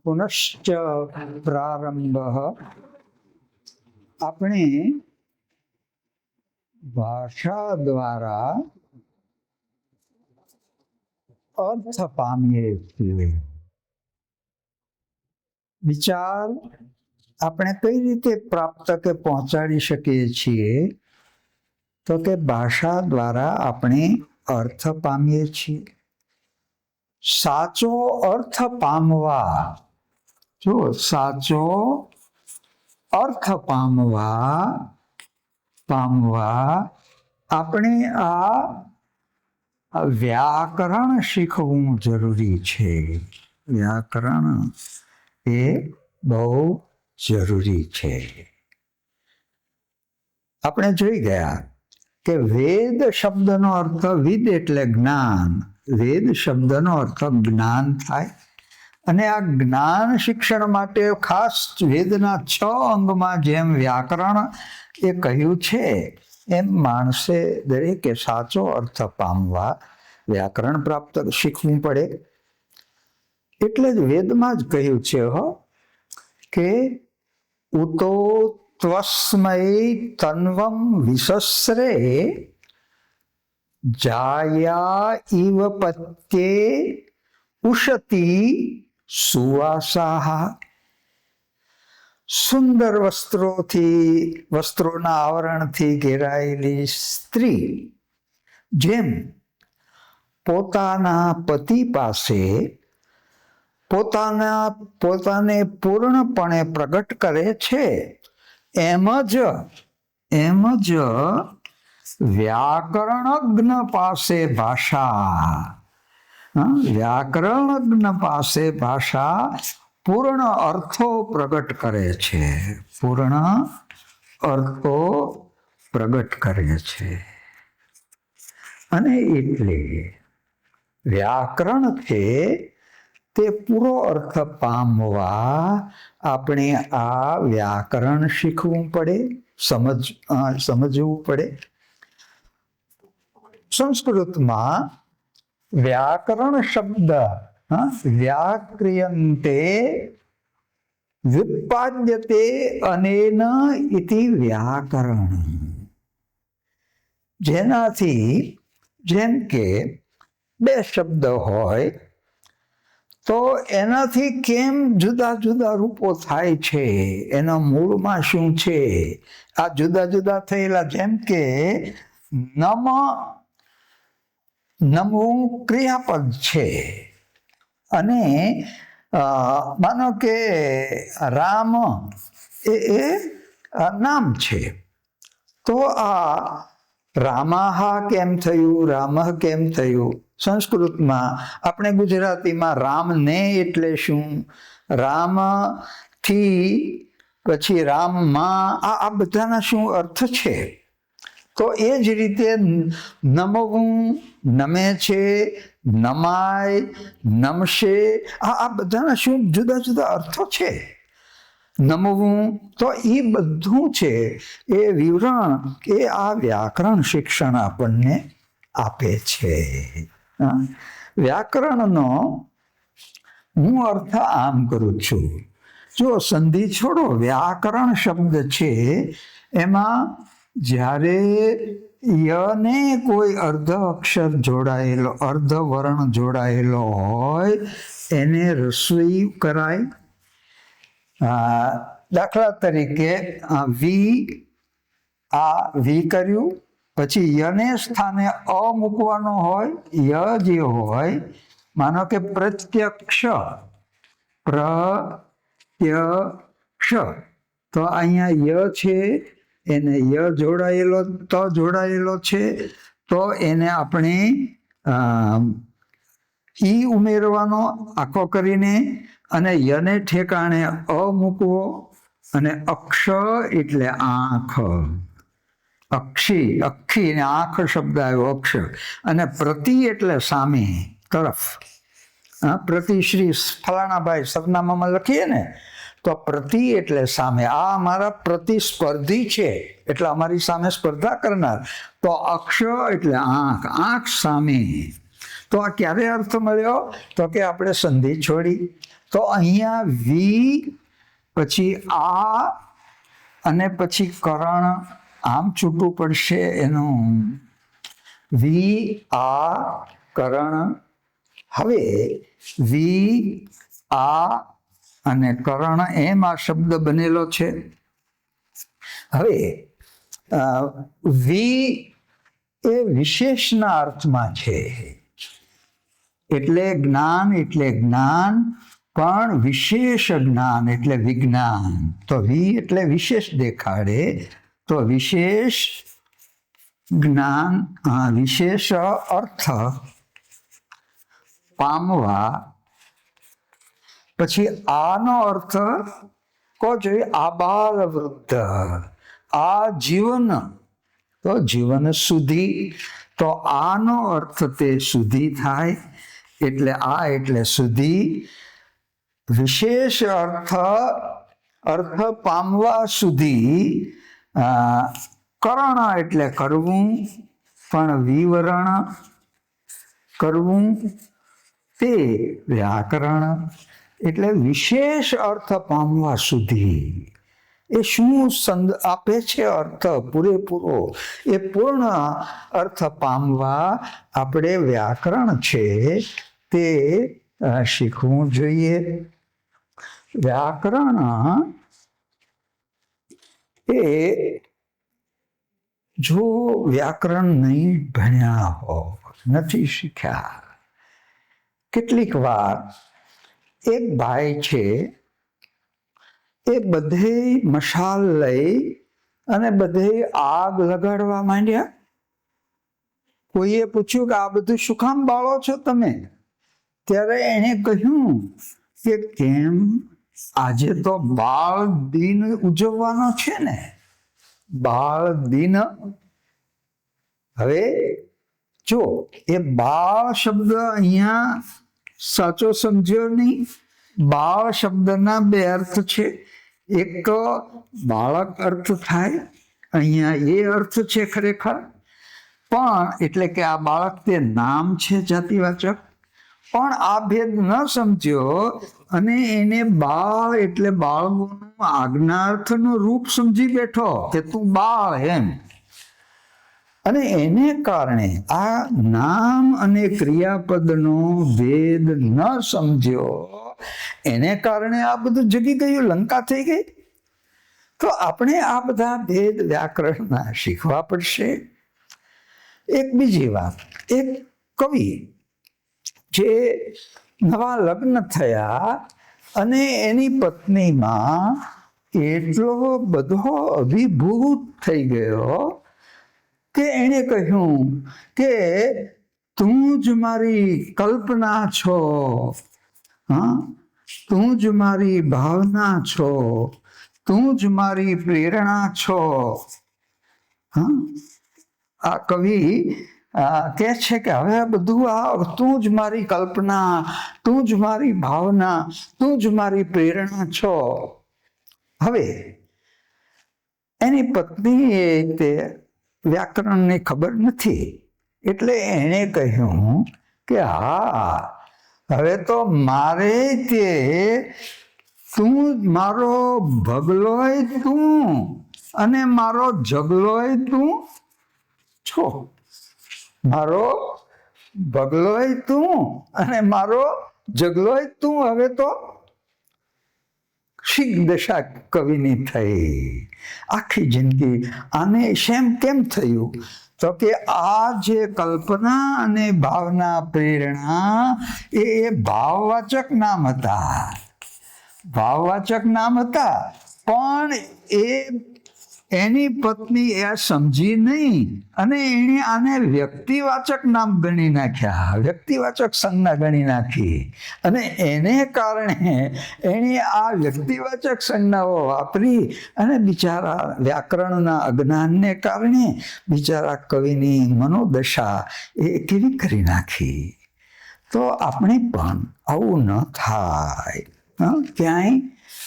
પુનશ્ચ પ્રારંભ. આપણે ભાષા દ્વારા અર્થ પામીએ છીએ. વિચાર આપણે કઈ રીતે પ્રાપ્ત કે પહોંચાડી શકીએ છીએ? તો કે ભાષા દ્વારા આપણે અર્થ પામીએ છીએ. સાચો અર્થ પામવા, જો સાચો અર્થ પામવા આપણે આ વ્યાકરણ શીખવું જરૂરી છે. વ્યાકરણ એ બહુ જરૂરી છે. આપણે જોઈ ગયા કે વેદ શબ્દનો અર્થ વિદ એટલે જ્ઞાન. વેદ શબ્દનો અર્થ જ્ઞાન થાય અને આ જ્ઞાન શિક્ષણ માટે ખાસ વેદના 6 અંગમાં જેમ વ્યાકરણ એ કહ્યું છે એમ માણસે દરેકે સાચો અર્થ પામવા વ્યાકરણ પ્રાપ્ત શીખવું પડે. એટલે જ વેદમાં જ કહ્યું છે કે ઉતો ત્વસ્મય તન્વમ વિસસ્રે જાયા ઇવ પત્યે ઉષતી સુવાસાહ. સુંદર વસ્ત્રોના આવરણથી ઘેરાયેલી સ્ત્રી જેમ પોતાના પતિ પાસે પોતાને પૂર્ણપણે પ્રગટ કરે છે, એમ જ વ્યાકરણજ્ઞ પાસે ભાષા પૂર્ણ અર્થો પ્રગટ કરે છે. પૂર્ણ અર્થો પ્રગટ કરે છે. અને એટલે વ્યાકરણ છે તે પૂરો અર્થ પામવા આપણે આ વ્યાકરણ શીખવું પડે, સમજવું પડે. સંસ્કૃતમાં વ્યાકરણ શબ્દ વ્યાક્રિયન્તે વ્યુત્પાદ્યતે અનેન ઇતિ વ્યાકરણ. જેનાથી જેમ કે 2 શબ્દ હોય તો એનાથી કેમ જુદા જુદા રૂપો થાય છે, એના મૂળમાં શું છે, આ જુદા જુદા થયેલા, જેમ કે નમવું ક્રિયાપદ છે અને માનો કે રામ એ નામ છે. તો આ રામાહ કેમ થયું, રામઃ કેમ થયું? સંસ્કૃતમાં આપણે ગુજરાતીમાં રામને એટલે શું, રામથી પછી રામમાં આ બધાના શું અર્થ છે? તો એ જ રીતે નમવું, નમે છે, નમાય, નમશે, આ બધાના શું જુદા જુદા અર્થો છે. નમવું તો એ બધું છે એ વિવરણ એ આ વ્યાકરણ શિક્ષણ આપણને આપે છે. વ્યાકરણનો હું અર્થ આમ કરું છું. જો સંધિ છોડો, વ્યાકરણ શબ્દ છે એમાં જ્યારે યને કોઈ અર્ધ અક્ષર જોડાયેલો, અર્ધ વર્ણ જોડાયેલો હોય એને રસોઈ કરાય. દાખલા તરીકે વી કર્યું, પછી યને સ્થાને અ મૂકવાનો હોય. ય જે હોય, માનો કે પ્રત્યક્ષ, તો અહીંયા ય છે એને ય જોડાયેલો છે તો એને આપણે ઈ ઉમેરવાનો આખો કરીને અને યને ઠેકાણે અ મૂકવો. અને અક્ષ એટલે આંખ, અક્ષી ને આંખ શબ્દ આવ્યો અક્ષ. અને પ્રતિ એટલે સામે તરફ. પ્રતિશ્રી ફલાણાભાઈ સરનામામાં લખીએ ને તો પ્રતિ એટલે સામે. આ અમારા પ્રતિસ્પર્ધી છે એટલે અમારી સામે સ્પર્ધા કરનાર. તો અક્ષ એટલે આંખ સામે. તો આ ક્યારે અર્થ મળ્યો? તો કે આપણે સંધિ છોડી તો અહીંયા વી પછી આ અને પછી કરણ આમ છૂટવું પડશે એનું વી આ કરણ. હવે વી આ અને કરણ એમ આ શબ્દ બનેલો છે. હવે વી એ વિશેષના અર્થમાં છે, એટલે જ્ઞાન પણ વિશેષ જ્ઞાન એટલે વિજ્ઞાન. તો વી એટલે વિશેષ દેખાડે, તો વિશેષ જ્ઞાન વિશેષ અર્થ પામવા. પછી આનો અર્થ કહો જોઈએ આબાલ વૃદ્ધ, આ જીવન, તો જીવન સુધી. તો આનો અર્થ તે સુધી થાય, એટલે આ એટલે સુધી. વિશેષ અર્થ પામવા સુધી. કરણ એટલે કરવું, પણ વિવરણ કરવું તે વ્યાકરણ. એટલે વિશેષ અર્થ પામવા સુધી. એ શું આપે છે અર્થ પૂરેપૂરો, એ પૂર્ણ અર્થ પામવા આપણે વ્યાકરણ છે તે શીખવું જોઈએ. વ્યાકરણ એ જો વ્યાકરણ નહીં ભણ્યા હો, નથી શીખ્યા. કેટલીક વાર એક ભાઈ છે, એ બધે મશાલ લઈ અને બધે આગ લગાડવા માંડ્યા. કોઈએ પૂછ્યું કે આ બધું શું કામ બાળો છો તમે? ત્યારે એણે કહ્યું કે કેમ, આજે તો બાળ દિન ઉજવવાનો છે ને, બાળ દિન. હવે જો એ બાળ શબ્દ અહીંયા સાચો સમજ્યો નહીં. બાળ શબ્દના બે અર્થ છે. એક તો બાળક અર્થ થાય, અહીંયા એ અર્થ છે ખરેખર, પણ એટલે કે આ બાળક તે નામ છે જાતિવાચક. પણ આ ભેદ ન સમજ્યો અને એને બાળ એટલે બાળકોનું આજ્ઞાર્થનું રૂપ સમજી બેઠો કે તું બાળ એમ. અને એને કારણે આ નામ અને ક્રિયાપદનો ભેદ ન સમજ્યો, એને કારણે આ બધું જગી ગયું, લંકા થઈ ગઈ. તો આપણે આ બધા ભેદ વ્યાકરણના શીખવા પડશે. એક બીજી વાત, એક કવિ જે નવા લગ્ન થયા અને એની પત્નીમાં એટલો બધો અભિભૂત થઈ ગયો કે એણે કહ્યું કે તું જ મારી કલ્પના છો, તું જ મારી ભાવના છો, તું જ મારી પ્રેરણા છો. આ કવિ કહે છે કે હવે બધું આ તું જ મારી કલ્પના, તું જ મારી ભાવના, તું જ મારી પ્રેરણા છો. હવે એની પત્નીએ તે વ્યાકરણની ખબર નથી, એટલે એણે કહ્યું કે હા, હવે તો મારે તે તું મારો ભગલોય તું અને મારો જગલોય તું છો. મારો ભગલોય તું અને મારો જગલોય તું. હવે તો શીખ દશા કવિની થઈ. આખી જિંદગી આને કેમ થયું? તો કે આ જે કલ્પના અને ભાવના પ્રેરણા એ ભાવવાચક નામ હતા, ભાવવાચક નામ હતા. પણ એની પત્ની એ સમજી નહીં અને એણે આને વ્યક્તિવાચક નામ ગણી નાખ્યા, વ્યક્તિવાચક સંજ્ઞા ગણી નાખી. અને એને કારણે એણે આ વ્યક્તિવાચક સંજ્ઞાઓ વાપરી અને બિચારા વ્યાકરણના અજ્ઞાનને કારણે બિચારા કવિની મનોદશા એ કેવી કરી નાખી. તો આપણે પણ આવું ન થાય, ક્યાંય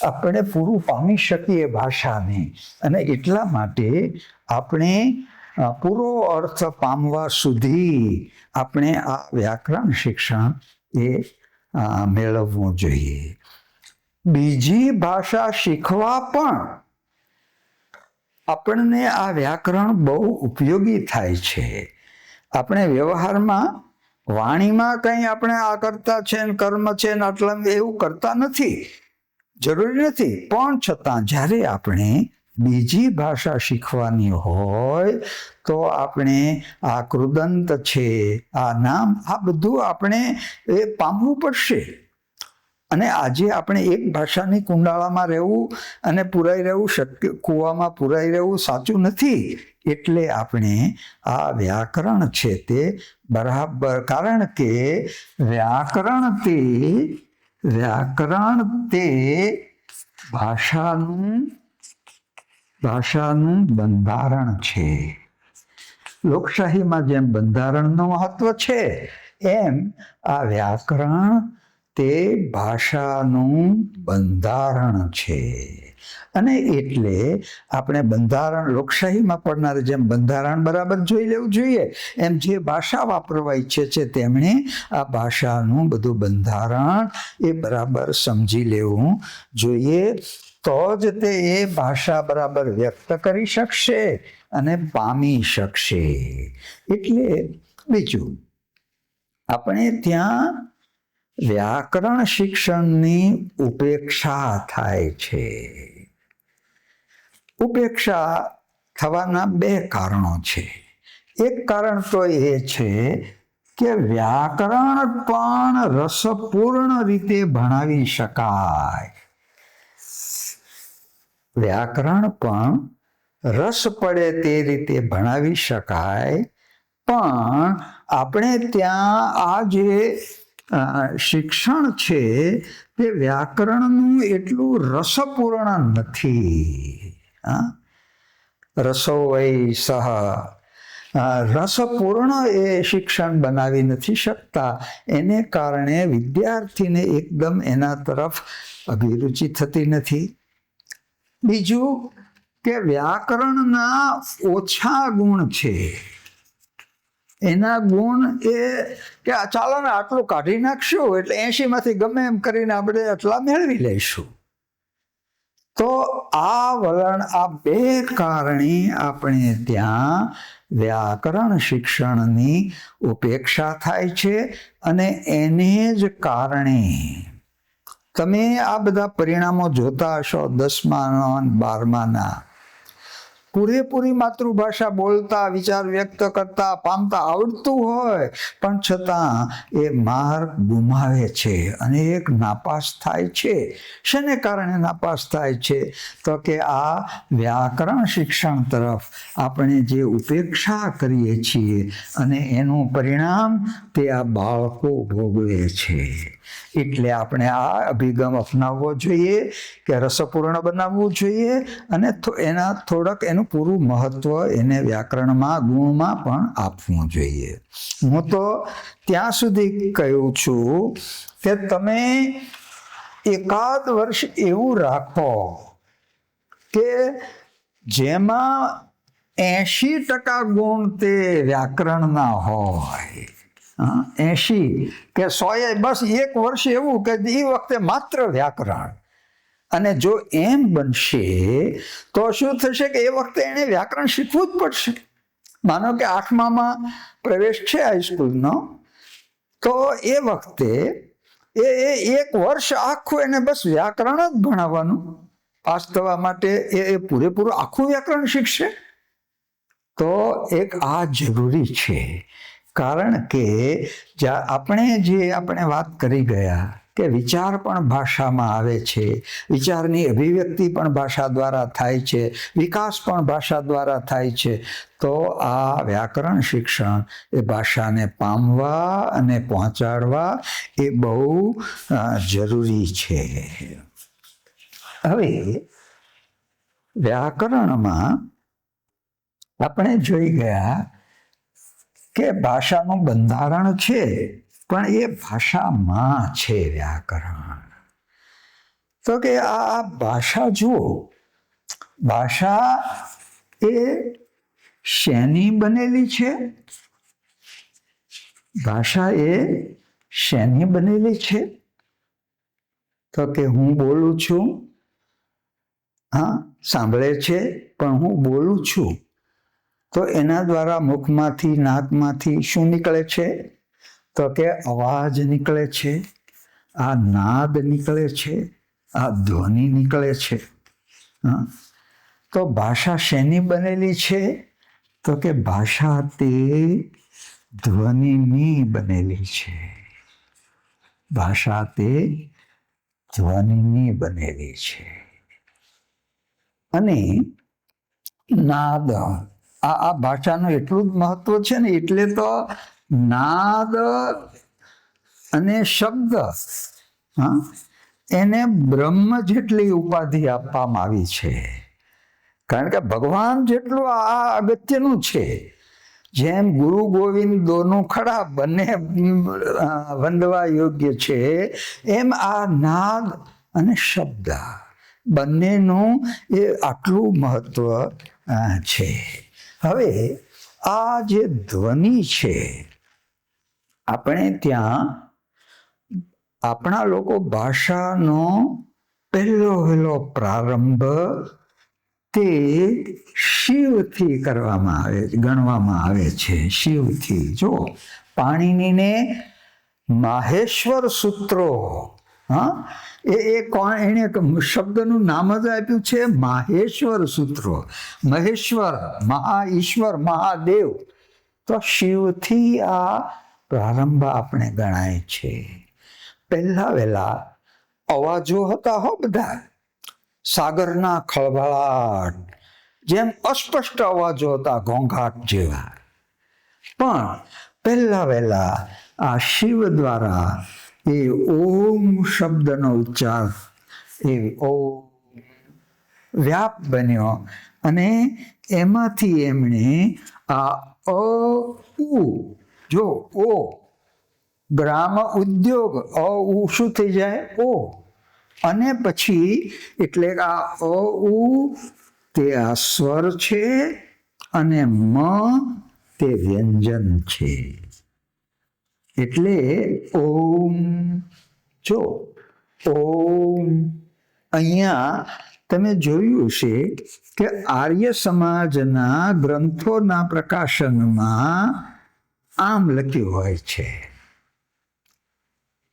આપણે પૂરું પામી શકીએ ભાષાને. અને એટલા માટે આપણે પૂરો અર્થ પામવા સુધી આપણે આ વ્યાકરણ શિક્ષણ એ મેળવવું જોઈએ. બીજી ભાષા શીખવા પણ આપણને આ વ્યાકરણ બહુ ઉપયોગી થાય છે. આપણે વ્યવહારમાં વાણીમાં કંઈ આપણે આ કરતા છે ને કર્મ છે ને આટલા એવું કરતા નથી, જરૂરી નથી. પણ છતાં જ્યારે આપણે બીજી ભાષા શીખવાની હોય તો આપણે આ કૃદંત છે, આ નામ, આ બધું આપણે એ પામવું પડશે. અને આજે આપણે એક ભાષાની કુંડાળામાં રહેવું અને પુરાઈ રહેવું શક્ય, કૂવામાં પુરાઈ રહેવું સાચું નથી. એટલે આપણે આ વ્યાકરણ છે તે બરાબર, કારણ કે વ્યાકરણ તે ભાષાનું બંધારણ છે. લોકશાહીમાં જેમ બંધારણનું મહત્વ છે એમ આ વ્યાકરણ તે ભાષાનું બંધારણ છે. અને એટલે આપણે બંધારણ લોકશાહીમાં પડનાર જેમ બંધારણ બરાબર જોઈ લેવું જોઈએ, એમ જે ભાષા વાપરવા ઈચ્છે છે તેમણે આ ભાષાનું બધું બંધારણ એ બરાબર સમજી લેવું જોઈએ. તો જ તે એ ભાષા બરાબર વ્યક્ત કરી શકશે અને પામી શકશે. એટલે બીજું, આપણે ત્યાં વ્યાકરણ શિક્ષણની ઉપેક્ષા થાય છે. ઉપેક્ષા થવાના બે કારણો છે. એક કારણ તો એ છે કે વ્યાકરણ પણ રસપૂર્ણ રીતે ભણાવી શકાય. વ્યાકરણ પણ રસ પડે તે રીતે ભણાવી શકાય, પણ આપણે ત્યાં આ જે શિક્ષણ છે તે વ્યાકરણનું એટલું રસપૂર્ણ નથી. રસો વૈ સહ, રસપૂર્ણ એ શિક્ષણ બનાવી નથી શકતા. એને કારણે વિદ્યાર્થીને એકદમ એના તરફ અભિરુચિ થતી નથી. બીજું કે વ્યાકરણના ઓછા ગુણ છે. એના ગુણ એ કે ચાલો ને આટલું કાઢી નાખશું એટલે 80માંથી ગમે એમ કરીને આપણે આટલા મેળવી લઈશું. તો આ વલણ, આ બે કારણે આપણે ત્યાં વ્યાકરણ શિક્ષણની ઉપેક્ષા થાય છે. અને એને જ કારણે તમે આ બધા પરિણામો જોતા હશો 10મા અને 12માના. પૂરેપૂરી માતૃભાષા બોલતા, વિચાર વ્યક્ત કરતા, પામતા આવડતું હોય પણ છતાં એ માર્ક ગુમાવે છે અને એક નાપાસ થાય છે. શેને કારણે નાપાસ થાય છે? તો કે આ વ્યાકરણ શિક્ષણ તરફ આપણે જે ઉપેક્ષા કરીએ છીએ અને એનું પરિણામ તે આ બાળકો ભોગવે છે. એટલે આપણે આ અભિગમ અપનાવવો જોઈએ કે રસપૂર્ણ બનાવવું જોઈએ અને એના થોડક એનું પૂરું મહત્વ એને વ્યાકરણમાં, ગુણમાં પણ આપવું જોઈએ. હું તો ત્યાં સુધી કહું છું કે તમે એકાદ વર્ષ એવું રાખો કે જેમાં 80% ગુણ તે વ્યાકરણના હોય. 80 કે 100, બસ એક વર્ષ એવું કે એ વખતે માત્ર વ્યાકરણ. અને જો એમ બનશે તો શું થશે કે એ વખતે એને વ્યાકરણ શીખવું જ પડશે. માનો કે 8મામાં પ્રવેશ છે હાઈસ્કૂલનો, તો એ વખતે એ એક વર્ષ આખું એને બસ વ્યાકરણ જ ભણાવવાનું. પાસ થવા માટે એ પૂરેપૂરું આખું વ્યાકરણ શીખશે. તો એક આ જરૂરી છે. કારણ કે આપણે વાત કરી ગયા કે વિચાર પણ ભાષામાં આવે છે, વિચારની અભિવ્યક્તિ પણ ભાષા દ્વારા થાય છે, વિકાસ પણ ભાષા દ્વારા થાય છે. તો આ વ્યાકરણ શિક્ષણ એ ભાષાને પામવા અને પહોંચાડવા એ બહુ જરૂરી છે. હવે વ્યાકરણમાં આપણે જોઈ ગયા કે ભાષાનું બંધારણ છે, પણ એ ભાષામાં છે વ્યાકરણ. તો કે આ ભાષા જુઓ, ભાષા એ શેની બનેલી છે? ભાષા એ શેની બનેલી છે? તો કે હું બોલું છું, હા સાંભળે છે, પણ હું બોલું છું. તો એના દ્વારા મુખમાંથી નાકમાંથી શું નીકળે છે? તો કે અવાજ નીકળે છે, આ નાદ નીકળે છે, આ ધ્વનિ નીકળે છે. હા, તો ભાષા શેની બનેલી છે? તો કે ભાષા તે ધ્વનિની બનેલી છે. ભાષા તે ધ્વનિની બનેલી છે. અને નાદ આ ભાષાનું એટલું જ મહત્વ છે ને, એટલે તો નાદ અને શબ્દ, હા, એને બ્રહ્મ જેટલી ઉપાધિ આપવામાં આવી છે. કારણ કે ભગવાન જેટલું આ અગત્યનું છે. જેમ ગુરુ ગોવિંદ દોનું ખડા બંને વંદવા યોગ્ય છે, એમ આ નાદ અને શબ્દ બંનેનું એ આટલું મહત્વ છે. હવે આ જે ધ્વનિ છે, આપણે ત્યાં આપણા લોકો ભાષાનો પહેલો પ્રારંભ તે શિવથી કરવામાં આવે, ગણવામાં આવે છે. શિવથી. જો પાણિનીને માહેશ્વર સૂત્રો, હા, એ કોણ? એને શબ્દનું નામ જ આપ્યું છે માહેશ્વર સૂત્રો. મહેશ્વર, મહાઈશ્વર, મહાદેવ. તો શિવથી આ પ્રારંભ આપણે ગણાય છે. પહેલા વહેલા અવાજો હતા હો બધા, સાગરના ખળભળાટ જેમ અસ્પષ્ટ અવાજો હતા, ઘોંઘાટ જેવા. પણ પહેલા વહેલા આ શિવ દ્વારા એ ઓમ શબ્દનો ઉચ્ચાર, એ ઓમ વ્યાપ બન્યો, અને એમાંથી એમણે આ અ ઉ, જો ઓ ગ્રામ ઉદ્યોગ, અ ઉ શું થઈ જાય? ઓ. અને પછી એટલે આ અ ઉ તે આ સ્વર છે, અને મ તે વ્યંજન છે. એટલે ઓમ. જો ઓમ, અહીંયા તમે જોયું છે કે આર્ય સમાજના ગ્રંથોના પ્રકાશનમાં આમ લખ્યું હોય છે.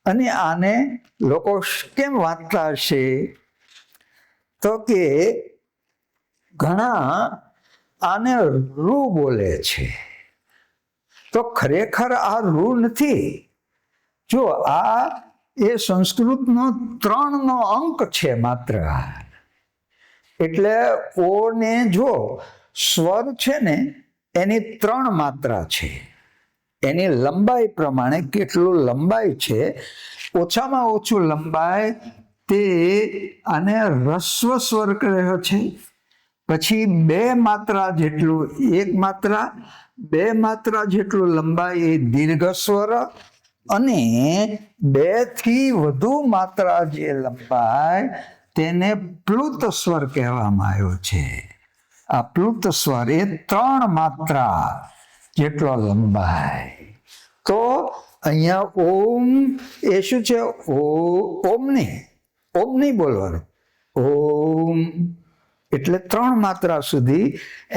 અને આને લોકો કેમ વાંચતા હશે? તો કે ઘણા આને રૂ બોલે છે. તો ખરેખર આ રૂ નથી. જો આ એ સંસ્કૃતનો 3નો અંક છે માત્ર. એટલે ઓ ને જો સ્વર છે ને, એની 3 માત્રા છે. એની લંબાઈ પ્રમાણે કેટલું લંબાઈ છે, ઓછામાં ઓછું લંબાઈ તે આને રસ્વ સ્વર કહ્યો છે. પછી 2 માત્રા જેટલું, 1 માત્રા 2 માત્રા જેટલું લંબાઈ એ દીર્ઘ સ્વર, અને 2 થી વધુ માત્રા જે લંબાઈ તેને પ્લુત સ્વર કહેવામાં આવ્યો છે. આ પ્લુત સ્વર એ 3 માત્રા જેટલો લંબાઈ. તો અહીંયા ઓમ એ શું છે? ઓમ નહીં બોલવાનું. ઓમ એટલે 3 માત્રા સુધી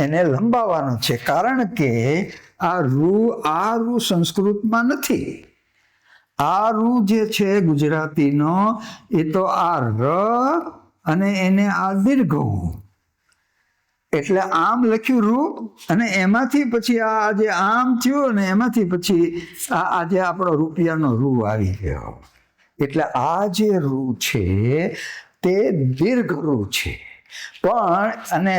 એને લંબાવવાનું છે. કારણ કે આ રૂ સંસ્કૃતમાં નથી. આ રૂ જે છે ગુજરાતીનો, એ તો આ ર અને એને આ દીર્ઘ ઉ. એટલે આમ લખ્યું રૂ, અને એમાંથી પછી આ જે આમ થયું ને, એમાંથી પછી આ જે આપણો રૂપિયાનો રૂ આવી ગયો. એટલે આ જે રૂ છે તે દીર્ઘ રૂ છે. પણ અને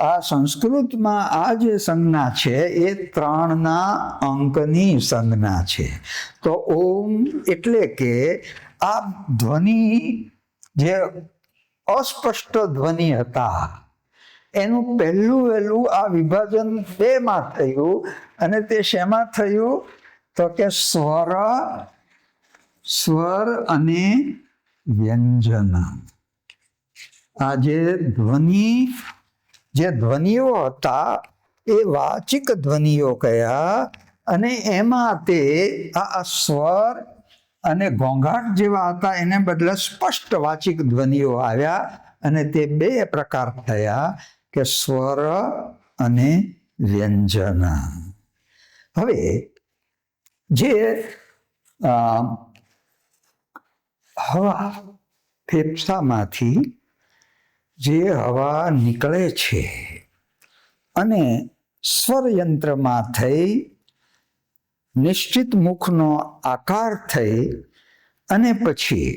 આ સંસ્કૃતમાં આ જે સંજ્ઞા છે એ 3ના અંકની સંજ્ઞા છે. તો ઓમ એટલે કે આ ધ્વનિ જે અસ્પષ્ટ ધ્વનિ હતા, એનું પહેલું આ વિભાજન 2માં થયું. અને તે શેમાં થયું? તો કે સ્વર અને વ્યંજન. આ જે ધ્વનિઓ હતા એ વાચિક ધ્વનિઓ કયા, અને એમાં તે આ સ્વર અને ઘોંઘાટ જેવા હતા એને બદલે સ્પષ્ટ વાચિક ધ્વનિઓ આવ્યા અને તે બે પ્રકાર થયા કે સ્વર અને વ્યંજન. હવે જે હવા ફેફસામાંથી જે હવા નીકળે છે અને સ્વરયંત્રમાં થઈ નિશ્ચિત મુખનો આકાર થઈ અને પછી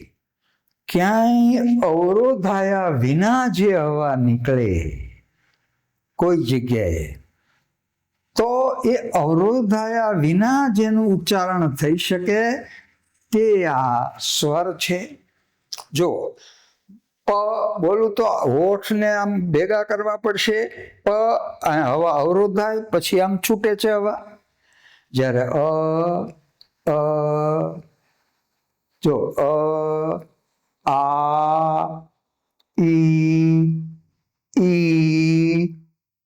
ક્યાંય અવરોધાયા વિના જે હવા નીકળે કોઈ જગ્યાએ, તો એ અવરોધાયા વિના જેનું ઉચ્ચારણ થઈ શકે તે આ સ્વર છે. જો પ બોલું તો હોઠને આમ ભેગા કરવા પડશે, પ હવા અવરોધાય પછી આમ છૂટે છે હવા. જ્યારે જો આ ઈ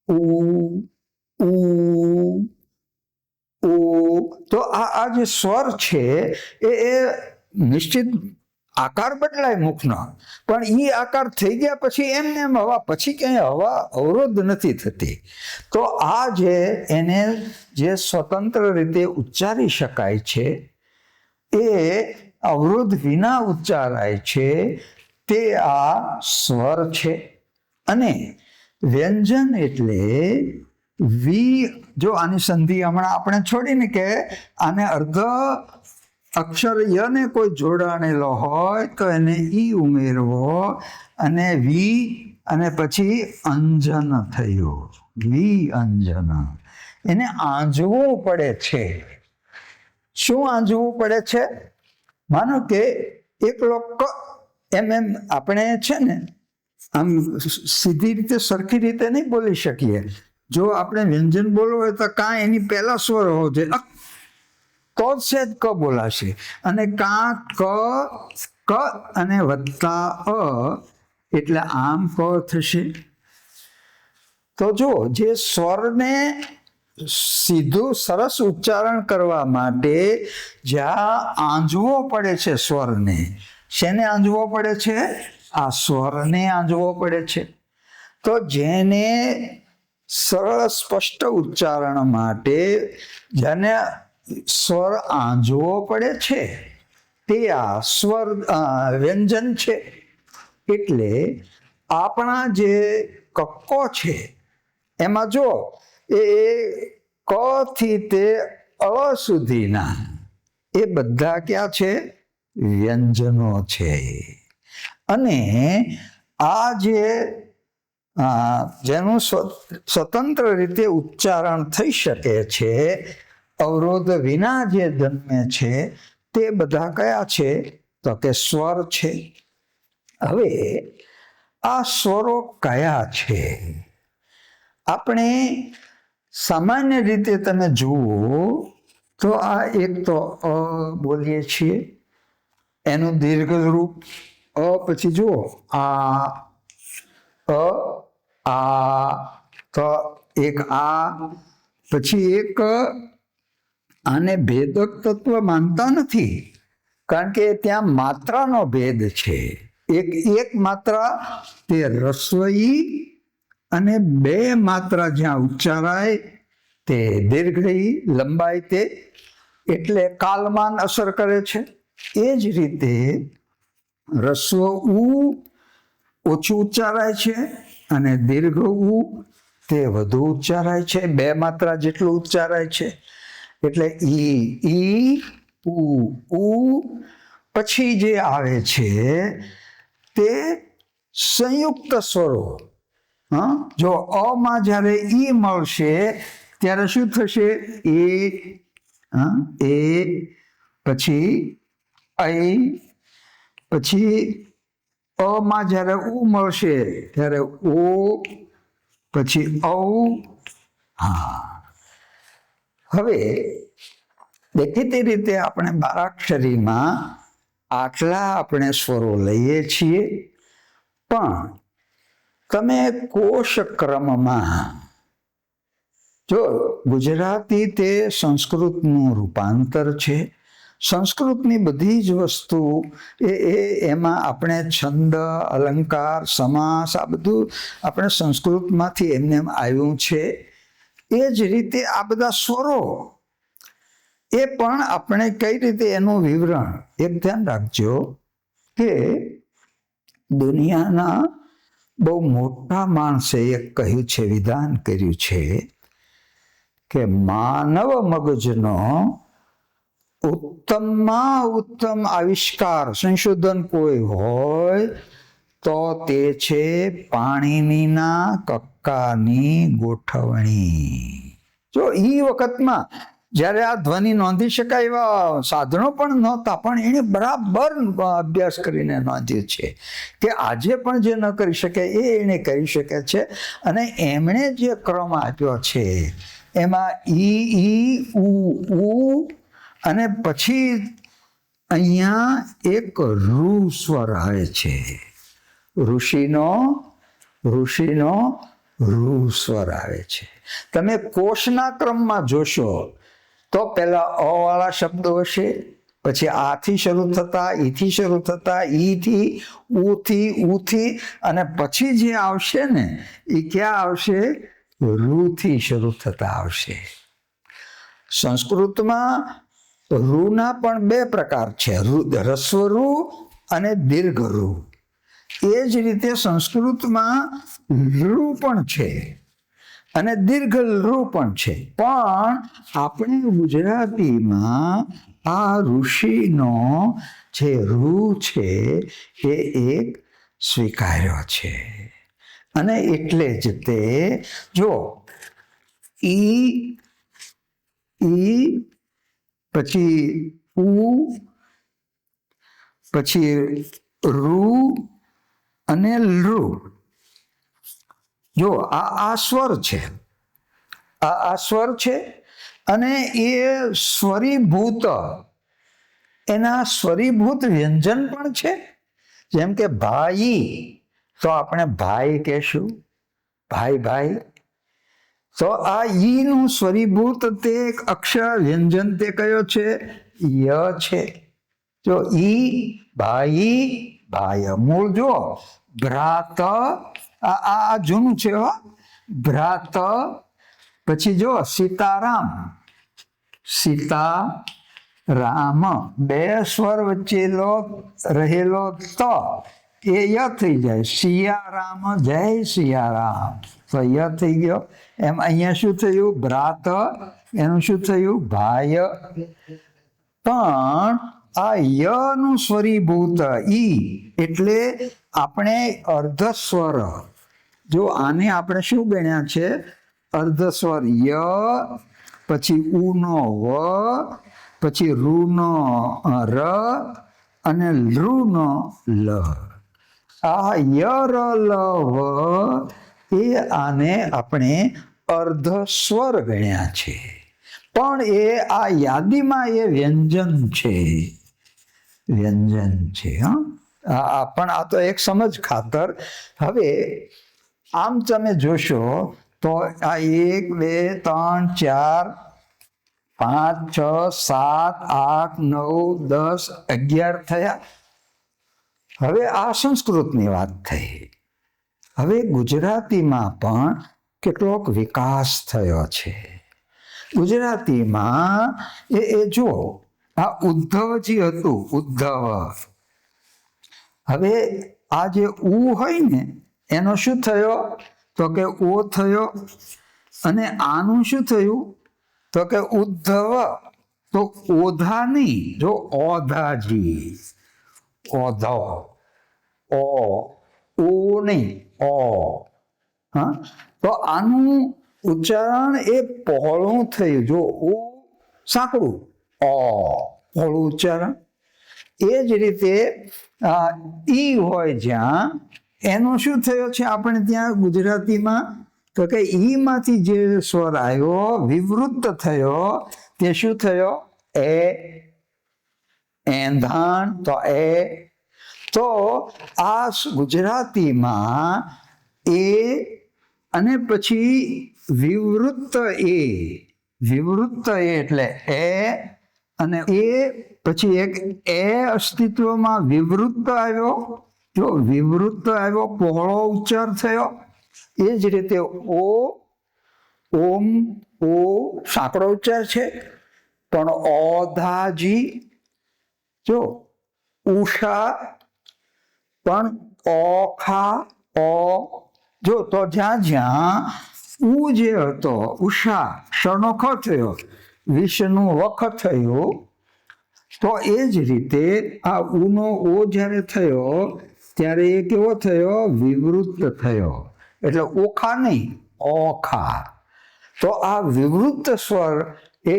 ઉ તો આ જે સ્વર છે એ નિશ્ચિત આકાર બદલાય મુખનો, પણ એ આકાર થઈ ગયા પછી એમને એમ હવા, પછી ક્યાંય હવા અવરોધ નથી થતી. તો આ જે એને જે સ્વતંત્ર રીતે ઉચ્ચારી શકાય છે એ અવરોધ વિના ઉચ્ચારાય છે તે આ સ્વર છે. અને વ્યંજન એટલે વી, જો આની સંધિ હમણાં આપણે છોડીને કે આને અર્ધ અક્ષર યને કોઈ જોડાણેલો હોય તો એને ઈ ઉમેરવો અને વી અને પછી અંજન થયું, વી અંજન. એને આંજવું પડે છે. શું આંજવું પડે છે? માનો કે એકલો ક એમ આપણે છે ને આમ સીધી રીતે સરખી રીતે નહીં બોલી શકીએ. જો આપણે વ્યંજન બોલવું હોય તો કાં એની પહેલા સ્વર હોવો જોઈએ, તો જ સહેજ ક બોલાશે. અને કાં ક અને વત્તા અ એટલે આમ ક થશે. તો જો જે સ્વરને સીધું સરસ ઉચ્ચારણ કરવા માટે જ્યાં આંજવો પડે છે સ્વરને, શેને આંજવો પડે છે? આ સ્વરને આંજવો પડે છે. તો જેને સરળ સ્પષ્ટ ઉચ્ચારણ માટે જેને સ્વર આંજવો પડે છે તે આ સ્વર વ્યંજન છે. એટલે આપણા જે કક્કો છે એમાં જો એ ક થી તે અ સુધીના એ બધા ક્યાં છે? વ્યંજનો છે. અને આ જે જેનું સ્વતંત્ર રીતે ઉચ્ચારણ થઈ શકે છે, અવરોધ વિના જે જન્મે છે તે બધા કયા છે? તો કે સ્વર છે. હવે આ સ્વરો કયા છે? આપણે સામાન્ય રીતે તમે જુઓ તો આ એક તો અ બોલીએ છીએ, એનું દીર્ઘ રૂપ અ, પછી જુઓ આ તો એક આ, પછી એક આને ભેદક તત્વ માનતા નથી, કારણ કે ત્યાં માત્રાનો ભેદ છે. એક માત્રા તે રસ્વ ઈ અને બે માત્રા જ્યાં ઉચ્ચારાય તે દીર્ઘ ઈ, લંબાઈ તે, એટલે કાલમાન અસર કરે છે. એ જ રીતે રસ્વ ઉ ઓછું ઉચ્ચારાય છે અને દીર્ઘ ઉ તે વધુ ઉચ્ચારાય છે, બે માત્રા જેટલું ઉચ્ચારાય છે. એટલે ઈ ઉ પછી જે આવે છે તે સંયુક્ત સ્વરો. જો અ માં જ્યારે ઈ મળશે ત્યારે શું થશે? એ પછી ઐ, પછી અ માં જ્યારે ઉ મળશે ત્યારે ઓ, પછી ઔ. હવે દેખીતી રીતે આપણે બારાક્ષરીમાં આટલા આપણે સ્વરો લઈએ છીએ, પણ તમે કોષ ક્રમમાં જો ગુજરાતી તે સંસ્કૃતનું રૂપાંતર છે સંસ્કૃતની બધી જ વસ્તુ એમાં આપણે છંદ, અલંકાર, સમાસ આ બધું આપણે સંસ્કૃતમાંથી એમને આવ્યું છે. એ જ રીતે આ બધા સ્વરો એ પણ આપણે કઈ રીતે એનું વિવરણ, એક ધ્યાન રાખજો કે દુનિયાના બહુ મોટા માણસે એક કહ્યું છે, વિધાન કર્યું છે કે માનવ મગજનો ઉત્તમમાં ઉત્તમ આવિષ્કાર, સંશોધન કોઈ હોય તો તે છે પાણીનીના કક્કાની ગોઠવણી. જો એ વખતમાં જ્યારે આ ધ્વનિ નોંધી શકાય એવા સાધનો પણ નહોતા, પણ એણે બરાબર અભ્યાસ કરીને નોંધ્યું છે કે આજે પણ જે ન કરી શકે એ એણે કરી શકે છે. અને એમણે જે ક્રમ આપ્યો છે એમાં ઈ ઉ અને પછી અહીંયા એક રૂ સ્વર આવે છે. ઋષિનો રૂ સ્વર આવે છે. તમે કોષના ક્રમમાં જોશો તો પહેલા અ વાળા શબ્દો હશે, પછી આથી શરૂ થતા, ઈથી શરૂ થતા, ઈથી, ઉથી, અને પછી જે આવશે ને એ ક્યાં આવશે? રૂથી શરૂ થતા આવશે. સંસ્કૃતમાં રૂના પણ બે પ્રકાર છે, હ્રસ્વ રૂ અને દીર્ઘ રૂ. એ જ રીતે સંસ્કૃતમાં રૂ પણ છે અને દીર્ઘ રૂ પણ છે. પણ આપણે ગુજરાતીમાં આ ઋષિનો જે રૂ છે એ એક સ્વીકાર્યો છે. અને એટલે જ તે જો ઈ પછી ઉ પછી રૂ અને લૃ. જો આ સ્વર છે, આ સ્વર છે અને એ સ્વરીભૂત, એના સ્વરીભૂત વ્યંજન પણ છે. જેમ કે ભાઈ તો આપણે ભાઈ કહેશું, ભાઈ. તો આ ઈ નું સ્વરીભૂત તે એક અક્ષર વ્યંજન તે કયો છે? ય છે. જો ઈ ભાઈ મૂળ જો ભ્રાત, આ જૂનું છે હો, ભ્રાત. પછી જો સીતારામ, બે સ્વર વચ્ચે રહેલો ત એ ય થઈ જાય. સિયારામ, જય સિયારામ, તો ય થઈ ગયો. એમ અહીંયા શું થયું? ભ્રાત, એનું શું થયું? ભાય. પણ આ ય નું સ્વરીભૂત ઈ એટલે આપણે અર્ધસ્વર, જો આને આપણે શું ગણ્યા છે? અર્ધસ્વર. ય પછી ઉ નો વ, પછી રૂ નો ર અને લૃ નો લ. આ ય ર લ વ એ આને આપણે અર્ધસ્વર ગણ્યા છે. પણ એ આ યાદીમાં એ વ્યંજન છે. પણ આ તો એક સમજ ખાતર. હવે આમ તમે જોશો તો આ 1 2 3 4 5 6 7 8 9 10 11 થયા. હવે આ સંસ્કૃતની વાત થઈ. હવે ગુજરાતીમાં પણ કેટલોક વિકાસ થયો છે. ગુજરાતીમાં એ જો આ ઉદ્ધવજી હતું, ઉદ્ધવ. હવે આ જે ઉ હોય ને એનો શું થયો? તો કે ઓ થયો. અને આનું શું થયું? તો કે ઉદ્ધવ. તો ઓધા નહીં, જો ઓધાજી, ઓધવ, ઓ નહીં, ઓ. હા, તો આનું ઉચ્ચારણ એ પહોળું થયું. જો ઓ સાંકડું, પહોળું ઉચ્ચારણ. એ જ રીતે ઈ હોય જ્યાં એનું શું થયો છે આપણે ત્યાં ગુજરાતીમાં? તો કે ઈ માંથી જે સ્વર આવ્યો વિવૃત થયો તે શું થયો? એ. એંધાણ તો એ. તો આ ગુજરાતીમાં એ અને પછી વિવૃત એ એટલે એ, અને એ પછી એક એ અસ્તિત્વમાં વિવૃત્ત આવ્યો, જો વિવૃત્ત આવ્યો પહોળો ઉચ્ચાર થયો. એ જ રીતે ઓ, ઓમ, ઓ સાંકડો ઉચ્ચાર છે, પણ ઓધાજી, જો ઉષા પણ ઓખા ઓ, જો તો જ્યાં જ્યાં ઉ જે હતો ઉષા ક્ષણો ખ થયો, વિષનું વખ થયું, તો એ જ રીતે આ ઉનો ઓ જ્યારે થયો ત્યારે એ કેવો થયો? વિવૃત્ત થયો. એટલે ઓખા નહીં, ઓખા. તો આ વિવૃત્ત સ્વર એ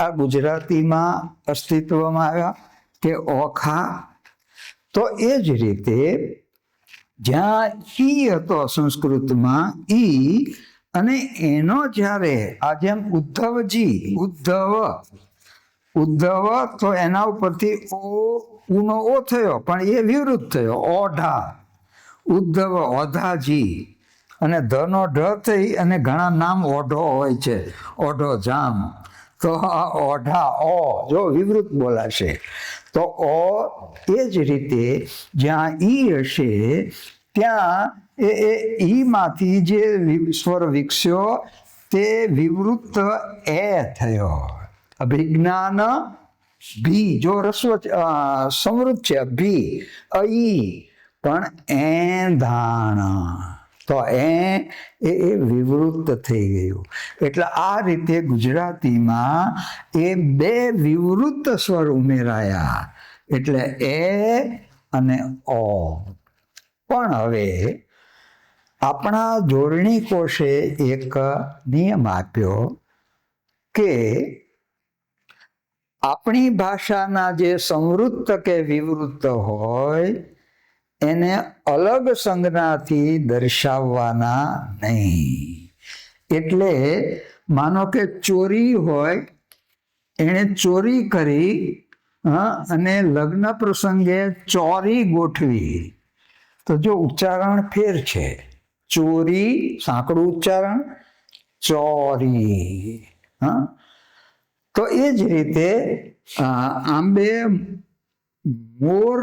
આ ગુજરાતીમાં અસ્તિત્વમાં આવ્યા કે ઓખા. તો એ જ રીતે જ્યાં ઈ હતો સંસ્કૃતમાં ઈ, અને એનો જ્યારે આ જેમ ઉદ્ધવજી, ઉદ્ધવ તો એના ઉપરથી ઉનો ઓ થયો પણ એ વિવૃત્ત થયો, ઓઢા, ઉદ્ધવ ઓધાજી, અને ધનો ઢ થઈ અને ઘણા નામ ઓઢો હોય છે, ઓઢો જામ, તો આ ઓઢા ઓ જો વિવૃત્ત બોલાશે. તો ઓ એ જ રીતે જ્યાં ઈ હશે ત્યાં એ ઈમાંથી જે સ્વર વિકસ્યો તે વિવૃત્ત એ થયો. અભિજ્ઞાન ભી, જો રસ્વ સમૃદ્ધ છે ભી, અઈ પણ એંધાણ, તો એ વિવૃત્ત થઈ ગયું. એટલે આ રીતે ગુજરાતીમાં એ બે વિવૃત્ત સ્વર ઉમેરાયા, એટલે એ અને ઓ. પણ હવે આપણા જોડણી કોષે એક નિયમ આપ્યો કે આપણી ભાષાના જે સંવૃત્ત કે વિવૃત્ત હોય એને અલગ સંજ્ઞાથી દર્શાવવાના નહીં. એટલે માનો કે ચોરી હોય, એણે ચોરી કરી અને લગ્ન પ્રસંગે ચોરી ગોઠવી, તો જો ઉચ્ચારણ ફેર છે, ચોરી સાંકડું ઉચ્ચારણ, ચોરી. તો એ જ રીતે આંબે મોર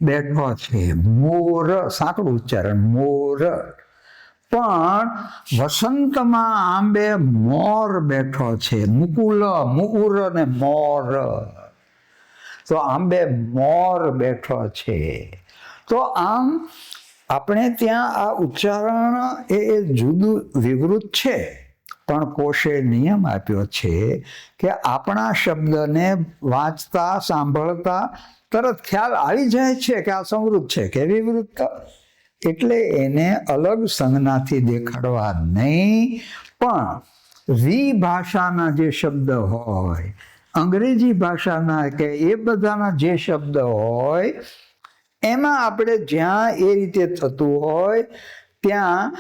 બેઠો છે, મોર સાંકડું ઉચ્ચારણ મોર. પણ વસંતમાં આંબે મોર બેઠો છે, મુકુલ, મુકુર ને મોર, તો આંબે મોર બેઠો છે. તો આમ આપણે ત્યાં આ ઉચ્ચારણ એ જુદું વિવૃત્ત છે, પણ કોષે નિયમ આપ્યો છે કે આપણા શબ્દને વાંચતા સાંભળતા તરત ખ્યાલ આવી જાય છે કે આ સંવૃત્ત છે કે વિવૃત્ત. એટલે એને અલગ સંજ્ઞાથી દેખાડવા નહીં. પણ ભાષાના જે શબ્દ હોય, અંગ્રેજી ભાષાના કે એ બધાના જે શબ્દ હોય, એમાં આપણે જ્યાં એ રીતે થતું હોય ત્યાં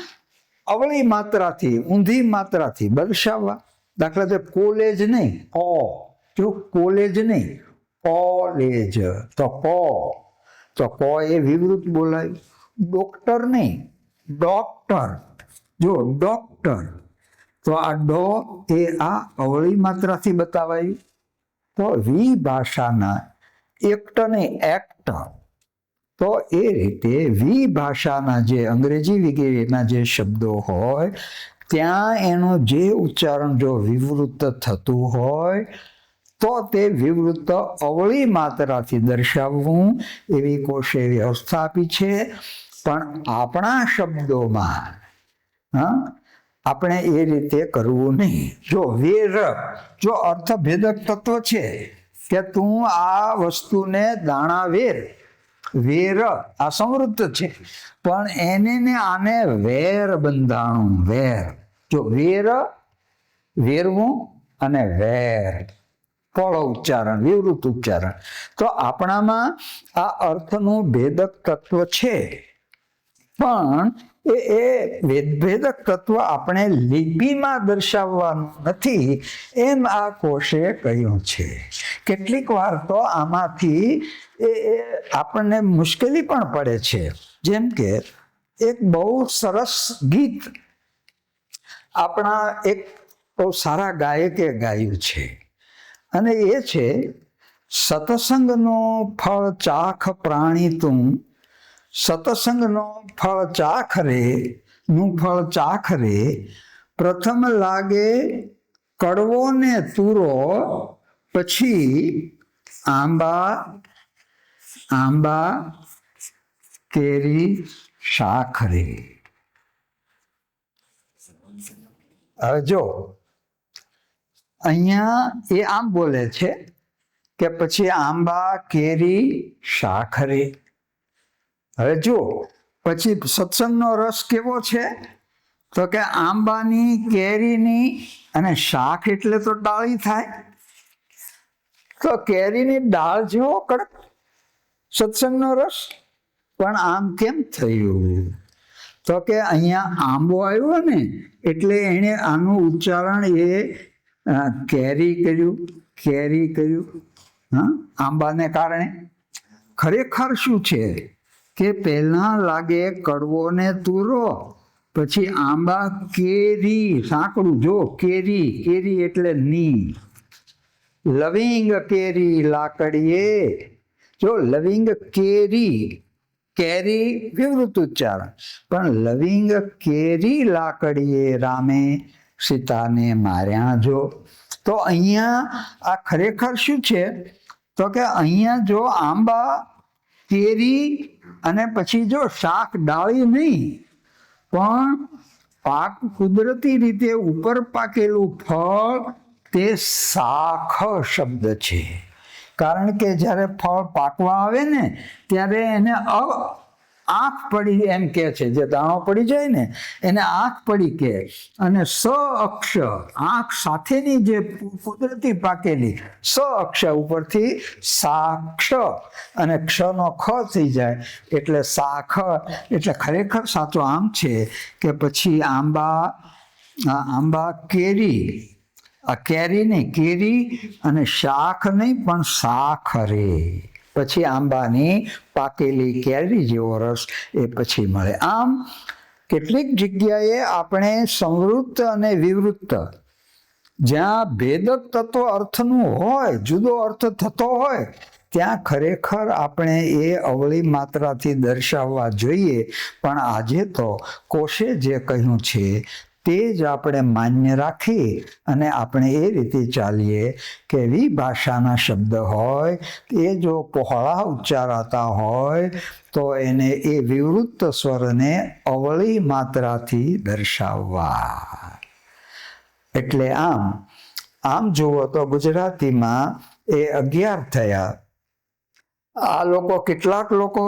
અવળી માત્રાથી, ઊંધી માત્રાથી દર્શાવવા. દાખલા તરીકે કોલેજ નહીં, ઓ, જો કોલેજ નહીં, કોલેજ, તો કો એ વિવૃત્ત બોલાય. ડોક્ટર નહીં, ડોક્ટર, જો ડોક્ટર, તો આ ડો એ આ અવળી માત્રાથી બતાવાયું. તો ભાષાના એક્ટ નહીં, એક્ટ. તો એ રીતે ભાષાના જે અંગ્રેજી વગેરેના જે શબ્દો હોય ત્યાં એનું જે ઉચ્ચારણ જો વિવૃત્ત થતું હોય તો તે વિવૃત્ત અવળી માત્રાથી દર્શાવવું, એવી કોષે વ્યવસ્થા આપી છે. પણ આપણા શબ્દોમાં આપણે એ રીતે કરવું નહીં. જો વેર, જો અર્થભેદક તત્વ છે કે તું આ વસ્તુને દાણા વેર, વેર આ સમૃદ્ધ છે, પણ એને ને આને વેર બંધાણું, વેર. જો વેર, વેરવું અને વેર, પળ ઉચ્ચારણ, વિવૃત્ત ઉચ્ચારણ. તો આપણામાં આ અર્થનું ભેદક તત્વ છે, પણ એ ભેદક તત્વ આપણે લિપિમાં દર્શાવવાનું નથી, એમ આ કોષે કહ્યું છે. કેટલીક વાર તો આમાંથી આપણને મુશ્કેલી પણ પડે છે. જેમ કે એક બહુ સરસ ગીત આપણા એક બહુ સારા ગાયકે ગાયું છે, અને એ છે સત્સંગનો ફળ ચાખ પ્રાણી તું, સત્સંગનો ફળ ચાખ રે, નું ફળ ચાખ રે, પ્રથમ લાગે કડવો ને તુરો, પછી આંબા આંબા કેરી શાખ રે. હવે જો અહીંયા એ આમ બોલે છે કે પછી આંબા કેરી શાખ રે. હવે જો પછી સત્સંગનો રસ કેવો છે તો કે આંબાની, કેરીની અને શાખ એટલે તો ડાળી થાય. તો કેરીની ડાળ જેવો કડક સત્સંગનો રસ. પણ આમ કેમ થયું તો કે અહીંયા આંબો આવ્યો ને એટલે એણે આનું ઉચ્ચારણ એ કેરી કર્યું, કેરી કર્યું. હા, આંબાને કારણે ખરેખર શું છે કે પહેલા લાગે કડવો ને તુરો, પછી આંબા કેરી, સાંકડું જો, કેરી, કેરી એટલે ની. લવિંગ કેરી લાકડીએ, જો લવિંગ કેરી, કેરી વિવૃત ઉચ્ચારણ, પણ લવિંગ કેરી લાકડીએ રામે સીતાને માર્યા. જો તો અહીંયા આ ખરેખર શું છે તો કે અહીંયા જો આંબા, કેરી અને પછી જો શાક, ડાળી નહીં પણ પાક, કુદરતી રીતે ઉપર પાકેલું ફળ, તે શાખ શબ્દ છે. કારણ કે જ્યારે ફળ પાકવા આવે ને ત્યારે એને આંખ પડી એમ કે છે, જે દાણો પડી જાય ને એને આંખ પડી કે. અને સ અક્ષર, આંખ સાથેની જે કુદરતી પાકેલી સ અક્ષર ઉપરથી સાક્ષ અને ક્ષનો ખ થઈ જાય એટલે શાખ. એટલે ખરેખર સાચો આમ છે કે પછી આંબા કેરી, આ કેરી નહીં, કેરી અને શાખ નહીં પણ શાખ રે. પછી આંબાની પાકેલી કેરી જેવો રસ એ પછી મળે. આમ કેટલીક જગ્યાએ આપણે સંવૃત્ત અને વિવૃત્ત, જ્યાં ભેદક તત્વ અર્થનું હોય, જુદો અર્થ થતો હોય, ત્યાં ખરેખર આપણે એ અવળી માત્રાથી દર્શાવવા જોઈએ. પણ આજે તો કોશે જે કહ્યું છે તે જ આપણે માન્ય રાખી અને આપણે એ રીતે ચાલીએ કે એવી ભાષાના શબ્દ હોય એ જો પહોળા ઉચ્ચારાતા હોય તો એને એ વિવૃત્ત સ્વરને અવળી માત્રાથી દર્શાવવા. એટલે આમ જુઓ તો ગુજરાતીમાં એ 11 થયા. આ લોકો, કેટલાક લોકો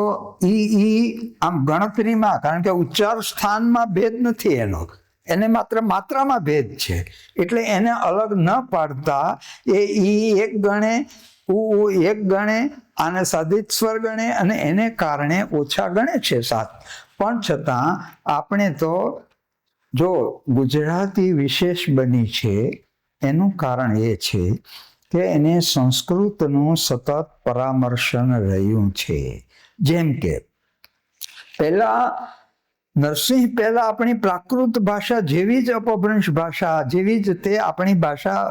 આમ ગણતરીમાં, કારણ કે ઉચ્ચાર સ્થાનમાં ભેદ નથી એનો, એને માત્ર માત્રામાં ભેદ છે એટલે એને અલગ ન પાડતા એ ઈ એક ગણે, ઉ એક ગણે, આને સાધિત સ્વર ગણે અને એને કારણે ઓછા ગણે છે 7. પણ છતાં આપણે તો જો ગુજરાતી વિશેષ બની છે એનું કારણ એ છે કે એને સંસ્કૃતનું સતત પરામર્શન રહ્યું છે. જેમ કે નરસિંહ પહેલા આપણી પ્રાકૃત ભાષા જેવી જ અપભ્રંશ ભાષા જેવી જ તે આપણી ભાષા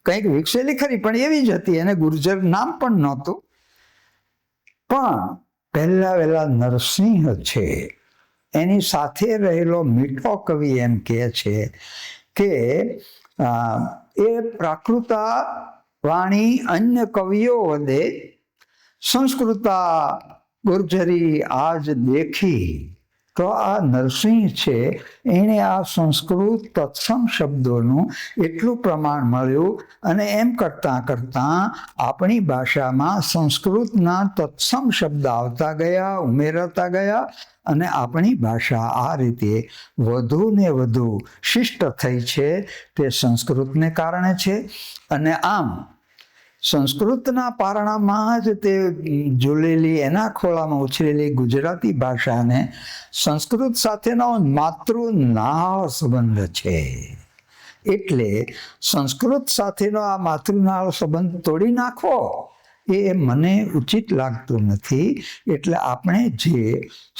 કંઈક વિકસેલી ખરી પણ એવી જ હતી. એને ગુર્જર નામ પણ નહોતું. પણ પહેલા નરસિંહ છે એની સાથે રહેલો મીઠો કવિ એમ કહે છે કે એ પ્રાકૃતા વાણી અન્ય કવિઓ વદે, સંસ્કૃતા ગુર્જરી આજ દેખી. તો આ નરસિંહ છે એણે આ સંસ્કૃત તત્સમ શબ્દોનું એટલું પ્રમાણ મળ્યું અને એમ કરતાં આપણી ભાષામાં સંસ્કૃતના તત્સમ શબ્દ આવતા ગયા, ઉમેરાતા ગયા અને આપણી ભાષા આ રીતે વધુ ને વધુ શિષ્ટ થઈ છે. તે સંસ્કૃતને કારણે છે. અને આમ સંસ્કૃતના પારણામાં જ તે ઝૂલેલી, એના ખોળામાં ઉછરેલી ગુજરાતી ભાષાને સંસ્કૃત સાથેનો માતૃનાળ સંબંધ છે. એટલે સંસ્કૃત સાથેનો આ માતૃનાળ સંબંધ તોડી નાખવો એ મને ઉચિત લાગતું નથી. એટલે આપણે જે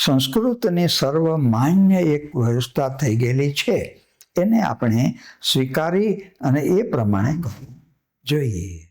સંસ્કૃતની સર્વમાન્ય એક વ્યવસ્થા થઈ ગયેલી છે એને આપણે સ્વીકારી અને એ પ્રમાણે કરવું જોઈએ.